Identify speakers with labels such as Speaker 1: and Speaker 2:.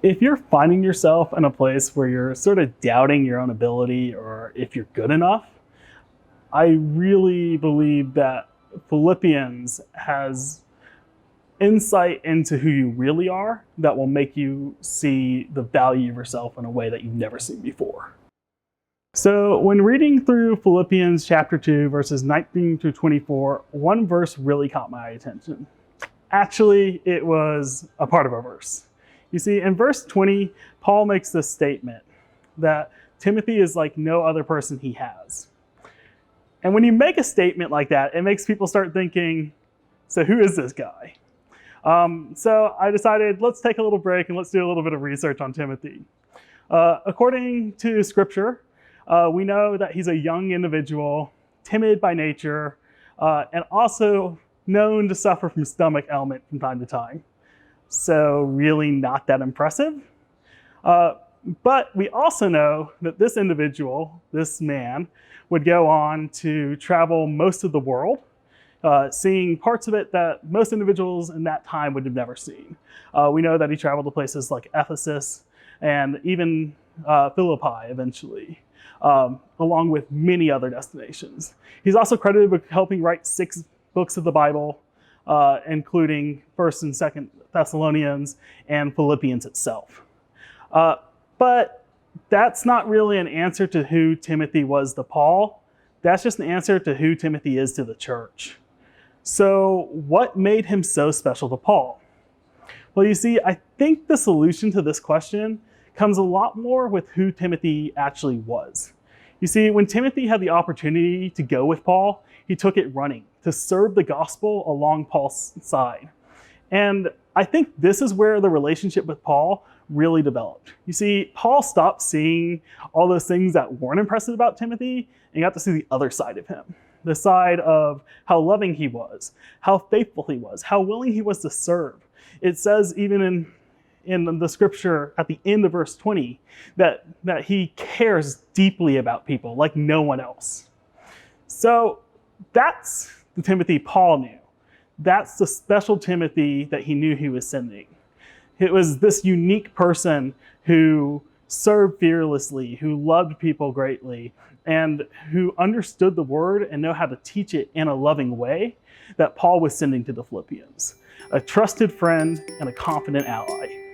Speaker 1: If you're finding yourself in a place where you're sort of doubting your own ability or if you're good enough, I really believe that Philippians has insight into who you really are that will make you see the value of yourself in a way that you've never seen before. So when reading through Philippians chapter 2, verses 19 through 24, one verse really caught my attention. Actually, it was a part of a verse. You see, in verse 20, Paul makes this statement that Timothy is like no other person he has. And when you make a statement like that, it makes people start thinking, so who is this guy? So I decided, let's take a little break and let's do a little bit of research on Timothy. According to scripture, we know that he's a young individual, timid by nature, and also known to suffer from stomach ailment from time to time. So really not that impressive. But we also know that this individual, this man, would go on to travel most of the world, seeing parts of it that most individuals in that time would have never seen. We know that he traveled to places like Ephesus and even Philippi eventually, along with many other destinations. He's also credited with helping write 6 books of the Bible, including 1st and 2nd Thessalonians and Philippians itself. But that's not really an answer to who Timothy was to Paul. That's just an answer to who Timothy is to the church. So what made him so special to Paul? Well, you see, I think the solution to this question comes a lot more with who Timothy actually was. You see, when Timothy had the opportunity to go with Paul, he took it running to serve the gospel along Paul's side. And I think this is where the relationship with Paul really developed. You see, Paul stopped seeing all those things that weren't impressive about Timothy and got to see the other side of him. The side of how loving he was, how faithful he was, how willing he was to serve. It says even in the scripture at the end of verse 20 that he cares deeply about people like no one else. So that's the Timothy Paul knew. That's the special Timothy that he knew he was sending. It was this unique person who served fearlessly, who loved people greatly, and who understood the word and know how to teach it in a loving way that Paul was sending to the Philippians. A trusted friend and a confident ally.